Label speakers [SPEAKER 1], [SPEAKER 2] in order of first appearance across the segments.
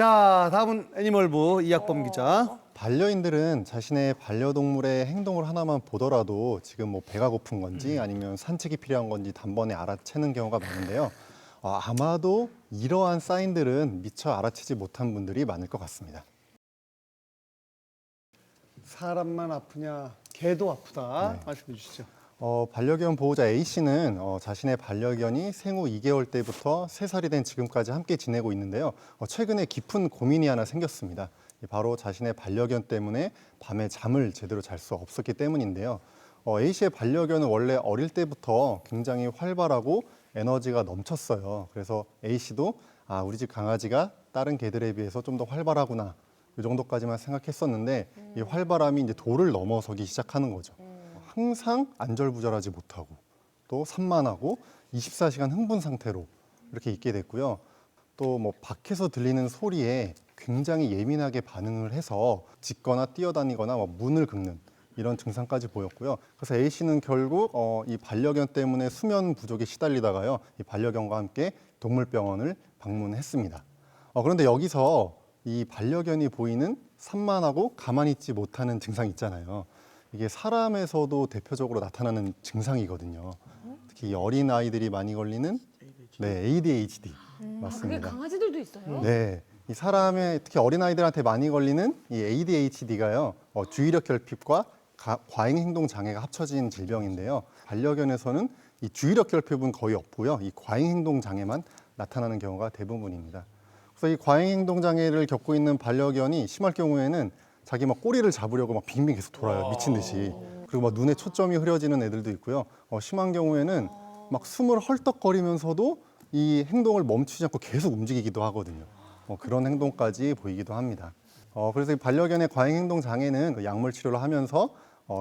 [SPEAKER 1] 자, 다음은 애니멀부 이학범 기자.
[SPEAKER 2] 반려인들은 자신의 반려동물의 행동을 하나만 보더라도 지금 뭐 배가 고픈 건지 아니면 산책이 필요한 건지 단번에 알아채는 경우가 많은데요. 아마도 이러한 사인들은 미처 알아채지 못한 분들이 많을 것 같습니다.
[SPEAKER 1] 사람만 아프냐, 개도 아프다.
[SPEAKER 2] 네.
[SPEAKER 1] 말씀해 주시죠.
[SPEAKER 2] 반려견 보호자 A씨는 자신의 반려견이 생후 2개월 때부터 3살이 된 지금까지 함께 지내고 있는데요. 최근에 깊은 고민이 하나 생겼습니다. 바로 자신의 반려견 때문에 밤에 잠을 제대로 잘 수 없었기 때문인데요. A씨의 반려견은 원래 어릴 때부터 굉장히 활발하고 에너지가 넘쳤어요. 그래서 A씨도 우리 집 강아지가 다른 개들에 비해서 좀 더 활발하구나. 이 정도까지만 생각했었는데 이 활발함이 이제 도를 넘어서기 시작하는 거죠. 항상 안절부절하지 못하고 또 산만하고 24시간 흥분 상태로 이렇게 있게 됐고요. 또 뭐 밖에서 들리는 소리에 굉장히 예민하게 반응을 해서 짖거나 뛰어다니거나 문을 긁는 이런 증상까지 보였고요. 그래서 A씨는 결국 이 반려견 때문에 수면 부족에 시달리다가요. 이 반려견과 함께 동물병원을 방문했습니다. 그런데 여기서 이 반려견이 보이는 산만하고 가만히 있지 못하는 증상이 있잖아요. 이게 사람에서도 대표적으로 나타나는 증상이거든요. 특히 어린 아이들이 많이 걸리는 ADHD 맞습니다.
[SPEAKER 3] 그게 강아지들도 있어요?
[SPEAKER 2] 네, 이 사람의 특히 어린 아이들한테 많이 걸리는 이 ADHD가요, 주의력 결핍과 과잉 행동 장애가 합쳐진 질병인데요. 반려견에서는 이 주의력 결핍은 거의 없고요, 이 과잉 행동 장애만 나타나는 경우가 대부분입니다. 그래서 이 과잉 행동 장애를 겪고 있는 반려견이 심할 경우에는 자기 막 꼬리를 잡으려고 막 빙빙 계속 돌아요. 미친 듯이. 그리고 막 눈에 초점이 흐려지는 애들도 있고요. 심한 경우에는 막 숨을 헐떡거리면서도 이 행동을 멈추지 않고 계속 움직이기도 하거든요. 그런 행동까지 보이기도 합니다. 그래서 이 반려견의 과잉 행동 장애는 그 약물 치료를 하면서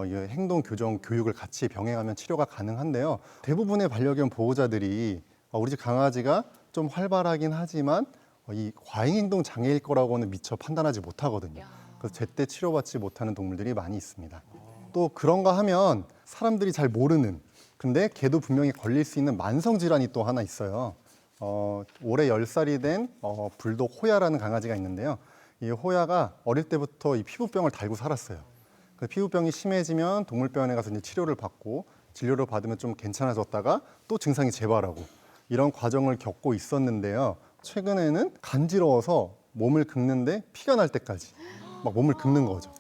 [SPEAKER 2] 이 행동 교정 교육을 같이 병행하면 치료가 가능한데요. 대부분의 반려견 보호자들이 우리 집 강아지가 좀 활발하긴 하지만 이 과잉 행동 장애일 거라고는 미처 판단하지 못하거든요. 그래서 제때 치료받지 못하는 동물들이 많이 있습니다. 또 그런가 하면 사람들이 잘 모르는, 근데 개도 분명히 걸릴 수 있는 만성 질환이 또 하나 있어요. 올해 10살이 된 불독 호야라는 강아지가 있는데요. 이 호야가 어릴 때부터 이 피부병을 달고 살았어요. 그 피부병이 심해지면 동물병원에 가서 이제 치료를 받고 진료를 받으면 좀 괜찮아졌다가 또 증상이 재발하고 이런 과정을 겪고 있었는데요. 최근에는 간지러워서 몸을 긁는데 피가 날 때까지 막 몸을 긁는 거죠.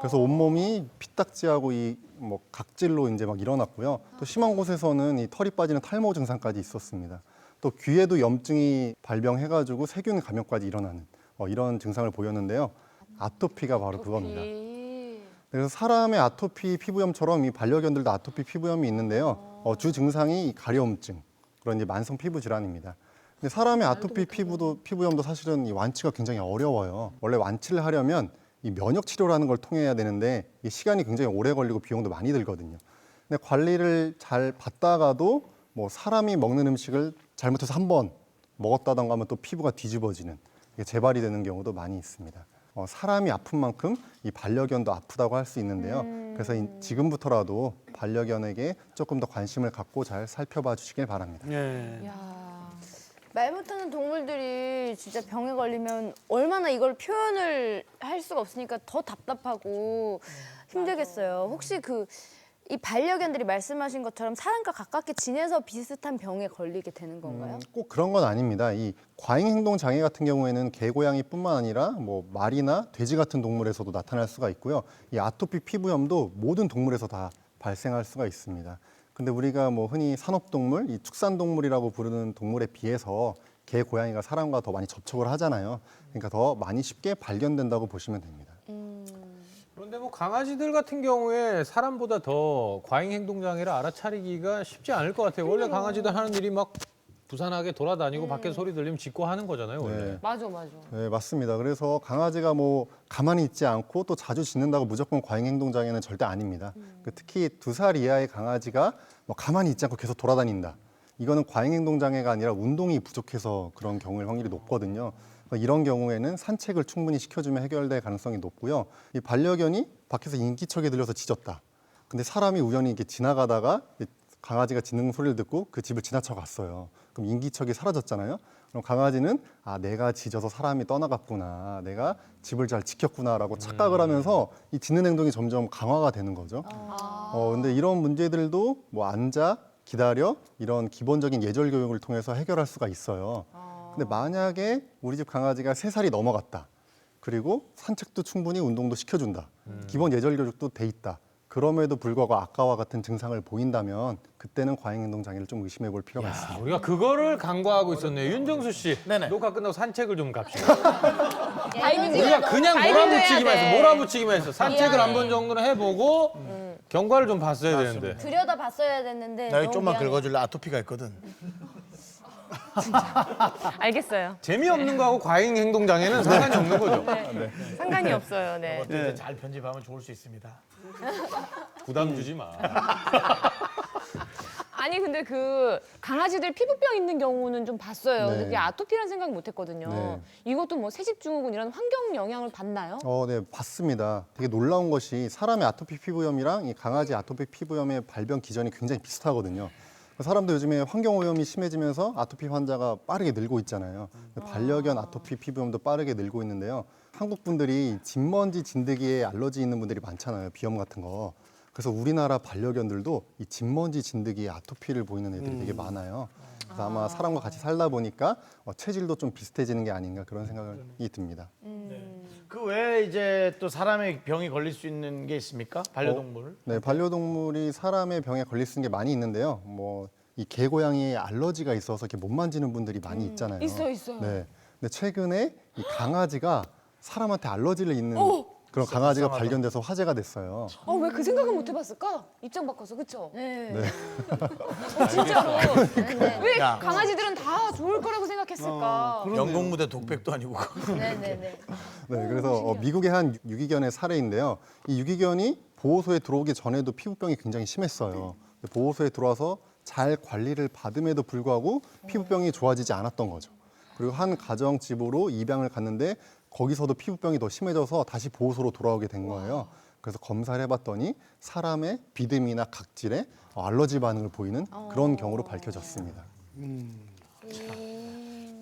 [SPEAKER 2] 그래서 온몸이 피딱지하고 이 뭐 각질로 이제 막 일어났고요. 또 심한 곳에서는 이 털이 빠지는 탈모 증상까지 있었습니다. 또 귀에도 염증이 발병해가지고 세균 감염까지 일어나는 이런 증상을 보였는데요. 아토피가 바로 그겁니다. 그래서 사람의 아토피 피부염처럼 이 반려견들도 아토피 피부염이 있는데요. 주 증상이 이 가려움증, 그런 이제 만성 피부 질환입니다. 근데 사람의 아토피 피부염도 사실은 이 완치가 굉장히 어려워요. 원래 완치를 하려면 이 면역 치료라는 걸 통해야 되는데 이 시간이 굉장히 오래 걸리고 비용도 많이 들거든요. 근데 관리를 잘 받다가도 뭐 사람이 먹는 음식을 잘못해서 한 번 먹었다던가 하면 또 피부가 뒤집어지는, 이게 재발이 되는 경우도 많이 있습니다. 사람이 아픈 만큼 이 반려견도 아프다고 할 수 있는데요. 그래서 지금부터라도 반려견에게 조금 더 관심을 갖고 잘 살펴봐 주시길 바랍니다.
[SPEAKER 1] 예.
[SPEAKER 3] 말 못하는 동물들이 진짜 병에 걸리면 얼마나 이걸 표현을 할 수가 없으니까 더 답답하고 힘들겠어요. 혹시 이 반려견들이 말씀하신 것처럼 사람과 가깝게 지내서 비슷한 병에 걸리게 되는 건가요?
[SPEAKER 2] 꼭 그런 건 아닙니다. 이 과잉 행동 장애 같은 경우에는 개, 고양이뿐만 아니라 뭐 말이나 돼지 같은 동물에서도 나타날 수가 있고요. 이 아토피 피부염도 모든 동물에서 다 발생할 수가 있습니다. 근데 우리가 뭐 흔히 산업동물, 이 축산동물이라고 부르는 동물에 비해서 개, 고양이가 사람과 더 많이 접촉을 하잖아요. 그러니까 더 많이 쉽게 발견된다고 보시면 됩니다.
[SPEAKER 4] 그런데 뭐 강아지들 같은 경우에 사람보다 더 과잉 행동 장애를 알아차리기가 쉽지 않을 것 같아요. 원래 강아지들 하는 일이 막 부산하게 돌아다니고 밖에 소리 들리면 짖고 하는 거잖아요, 원래.
[SPEAKER 2] 네.
[SPEAKER 3] 맞아.
[SPEAKER 2] 네, 맞습니다. 그래서 강아지가 뭐 가만히 있지 않고 또 자주 짖는다고 무조건 과잉 행동 장애는 절대 아닙니다. 특히 2살 이하의 강아지가 뭐 가만히 있지 않고 계속 돌아다닌다. 이거는 과잉 행동 장애가 아니라 운동이 부족해서 그런 경우일 확률이 높거든요. 이런 경우에는 산책을 충분히 시켜주면 해결될 가능성이 높고요. 이 반려견이 밖에서 인기척이 들려서 짖었다. 근데 사람이 우연히 이렇게 지나가다가 강아지가 짖는 소리를 듣고 그 집을 지나쳐 갔어요. 그럼 인기척이 사라졌잖아요. 그럼 강아지는 내가 짖어서 사람이 떠나갔구나, 내가 집을 잘 지켰구나라고 착각을 하면서 이 짖는 행동이 점점 강화가 되는 거죠. 근데 이런 문제들도 뭐 앉아, 기다려 이런 기본적인 예절 교육을 통해서 해결할 수가 있어요. 근데 만약에 우리 집 강아지가 3살이 넘어갔다. 그리고 산책도 충분히 운동도 시켜준다. 기본 예절 교육도 돼 있다. 그럼에도 불구하고 아까와 같은 증상을 보인다면 그때는 과잉행동 장애를 좀 의심해 볼 필요가 있습니다.
[SPEAKER 4] 우리가 그거를 간과하고 있었네요. 윤정수 씨,
[SPEAKER 5] 네네.
[SPEAKER 4] 녹화 끝나고 산책을 좀 갑시다.
[SPEAKER 3] 다이빙
[SPEAKER 4] 우리가 그냥
[SPEAKER 3] 다이빙도
[SPEAKER 4] 몰아붙이기만
[SPEAKER 3] 해야 돼.
[SPEAKER 4] 했어. 몰아붙이기만 했어. 산책을
[SPEAKER 3] 미안해.
[SPEAKER 4] 한 번 정도는 해보고 경과를 좀 봤어야 되는데.
[SPEAKER 3] 들여다 봤어야 됐는데
[SPEAKER 5] 나 여기
[SPEAKER 3] 너무
[SPEAKER 5] 좀만
[SPEAKER 3] 미안해.
[SPEAKER 5] 긁어줄래? 아토피가 있거든.
[SPEAKER 6] 알겠어요.
[SPEAKER 4] 재미없는 거하고 과잉 행동 장애는 상관이 없는 거죠.
[SPEAKER 6] 상관이 없어요. 네.
[SPEAKER 5] 이제 잘 편집하면 좋을 수 있습니다.
[SPEAKER 4] 부담 주지 마.
[SPEAKER 6] 아니 근데 그 강아지들 피부병 있는 경우는 좀 봤어요. 근데
[SPEAKER 2] 네.
[SPEAKER 6] 그게 아토피라는 생각 못 했거든요.
[SPEAKER 2] 네.
[SPEAKER 6] 이것도 뭐 새집증후군 이런 환경 영향을 받나요?
[SPEAKER 2] 네, 봤습니다. 되게 놀라운 것이 사람의 아토피 피부염이랑 이 강아지 아토피 피부염의 발병 기전이 굉장히 비슷하거든요. 사람도 요즘에 환경 오염이 심해지면서 아토피 환자가 빠르게 늘고 있잖아요. 반려견 아토피 피부염도 빠르게 늘고 있는데요. 한국 분들이 진먼지, 진드기에 알러지 있는 분들이 많잖아요. 비염 같은 거. 그래서 우리나라 반려견들도 이 진먼지, 진드기에 아토피를 보이는 애들이 되게 많아요. 그래서 아마 사람과 같이 살다 보니까 체질도 좀 비슷해지는 게 아닌가 그런 생각이 듭니다.
[SPEAKER 5] 그 외에 이제 또 사람의 병이 걸릴 수 있는 게 있습니까? 반려동물.
[SPEAKER 2] 네, 반려동물이 사람의 병에 걸릴 수 있는 게 많이 있는데요. 뭐 이 개고양이에 알러지가 있어서 이렇게 못 만지는 분들이 많이 있잖아요.
[SPEAKER 6] 있어요.
[SPEAKER 2] 네. 근데 최근에 이 강아지가 사람한테 알러지를 있는 그런 강아지가 발견돼서 화제가 됐어요.
[SPEAKER 6] 왜 그 생각은 못 해봤을까? 입장 바꿔서 그쵸?
[SPEAKER 3] 네.
[SPEAKER 6] 진짜로. 왜
[SPEAKER 5] 야.
[SPEAKER 6] 강아지들은 다 좋을 거라고 생각했을까?
[SPEAKER 5] 영국무대 독백도 아니고.
[SPEAKER 3] 네네네.
[SPEAKER 2] 네, 그래서 미국의 한 유기견의 사례인데요. 이 유기견이 보호소에 들어오기 전에도 피부병이 굉장히 심했어요. 보호소에 들어와서 잘 관리를 받음에도 불구하고 피부병이 좋아지지 않았던 거죠. 그리고 한 가정집으로 입양을 갔는데 거기서도 피부병이 더 심해져서 다시 보호소로 돌아오게 된 거예요. 그래서 검사를 해봤더니 사람의 비듬이나 각질에 알러지 반응을 보이는 그런 경우로 밝혀졌습니다.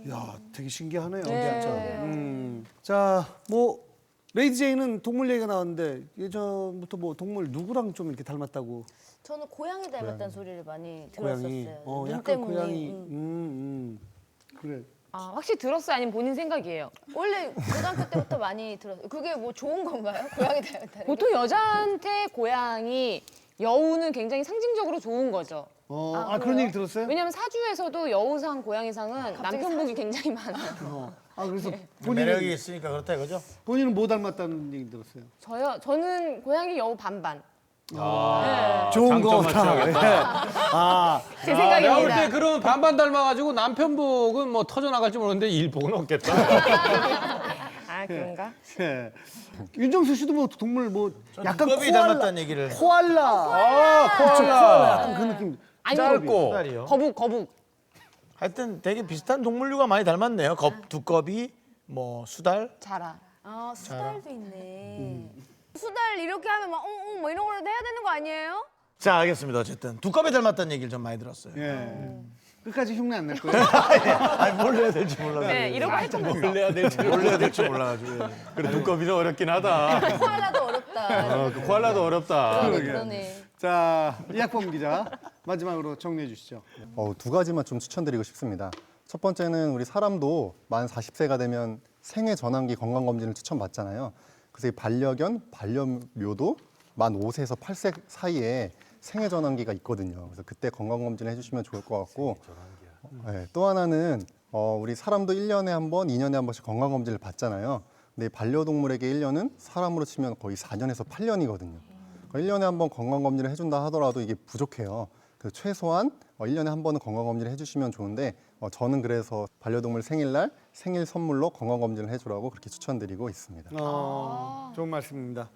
[SPEAKER 1] 야, 되게 신기하네요,
[SPEAKER 6] 네.
[SPEAKER 1] 진짜. 자, 뭐 레이디 제이는 동물 얘기가 나왔는데 예전부터 뭐 동물 누구랑 좀 이렇게 닮았다고?
[SPEAKER 3] 저는 고양이 닮았다는 소리를 많이
[SPEAKER 1] 고양이.
[SPEAKER 3] 들었었어요. 눈
[SPEAKER 1] 약간
[SPEAKER 3] 때문에.
[SPEAKER 1] 고양이. 그래.
[SPEAKER 6] 확실히 들었어요? 아니면 본인 생각이에요?
[SPEAKER 3] 원래 고등학교 때부터 많이 들었어요. 그게 뭐 좋은 건가요? 고양이 닮았다는 게?
[SPEAKER 6] 보통 여자한테 고양이, 여우는 굉장히 상징적으로 좋은 거죠.
[SPEAKER 1] 그런
[SPEAKER 3] 그래요?
[SPEAKER 1] 얘기 들었어요?
[SPEAKER 6] 왜냐면 사주에서는 여우상, 고양이상은 남편복이 굉장히 많아요.
[SPEAKER 1] 그래서
[SPEAKER 5] 매력이 있으니까 그렇다 이거죠?
[SPEAKER 1] 본인은 뭐 닮았다는 얘기 들었어요?
[SPEAKER 6] 저는 고양이, 여우 반반.
[SPEAKER 1] 좋은 거
[SPEAKER 4] 장점 맞춰야겠다.
[SPEAKER 6] 제
[SPEAKER 4] 내가 볼
[SPEAKER 6] 생각입니다.
[SPEAKER 4] 때 그러면 반반 닮아가지고 남편복은 뭐 터져나갈지 모르는데 일복은 없겠다.
[SPEAKER 6] 그런가?
[SPEAKER 1] 예. 윤정수 씨도 뭐 동물 뭐 약간
[SPEAKER 5] 두꺼비 닮았다는 얘기를.
[SPEAKER 1] 코알라. 코알라. 약간 그 느낌.
[SPEAKER 4] 짧고.
[SPEAKER 5] 수달이요.
[SPEAKER 6] 거북.
[SPEAKER 5] 하여튼 되게 비슷한 동물류가 많이 닮았네요. 두꺼비, 뭐 수달.
[SPEAKER 6] 자라.
[SPEAKER 3] 수달도 있네. 수달 이렇게 하면 막 뭐 이런 걸 해야 되는 거 아니에요?
[SPEAKER 5] 자, 알겠습니다. 어쨌든 두꺼비 닮았다는 얘기를 좀 많이 들었어요.
[SPEAKER 1] 예. 끝까지 흉내 안 낼 거예요?
[SPEAKER 5] 아니 뭘 해야 될지 몰라서.
[SPEAKER 6] 네, 이러고 활동했어.
[SPEAKER 4] 해야 될지.
[SPEAKER 5] 뭘 해야 될지 몰라가지고.
[SPEAKER 4] 그래 두꺼비는 어렵긴 하다.
[SPEAKER 3] 코알라도 어렵다.
[SPEAKER 4] 그 코알라도 어렵다.
[SPEAKER 3] 그러네.
[SPEAKER 1] 자, 이학범 기자 마지막으로 정리해 주시죠.
[SPEAKER 2] 두 가지만 좀 추천드리고 싶습니다. 첫 번째는 우리 사람도 만 40세가 되면 생애 전환기 건강검진을 추천받잖아요. 그래서 이 반려견, 반려묘도 만 5세에서 8세 사이에 생애 전환기가 있거든요. 그래서 그때 건강검진을 해주시면 좋을 것 같고 네, 또 하나는 우리 사람도 1년에 한 번, 2년에 한 번씩 건강검진을 받잖아요. 근데 반려동물에게 1년은 사람으로 치면 거의 4년에서 8년이거든요. 1년에 한 번 건강검진을 해준다 하더라도 이게 부족해요. 그래서 최소한 1년에 한 번은 건강검진을 해주시면 좋은데 저는 그래서 반려동물 생일날 생일 선물로 건강검진을 해주라고 그렇게 추천드리고 있습니다.
[SPEAKER 1] 좋은 말씀입니다.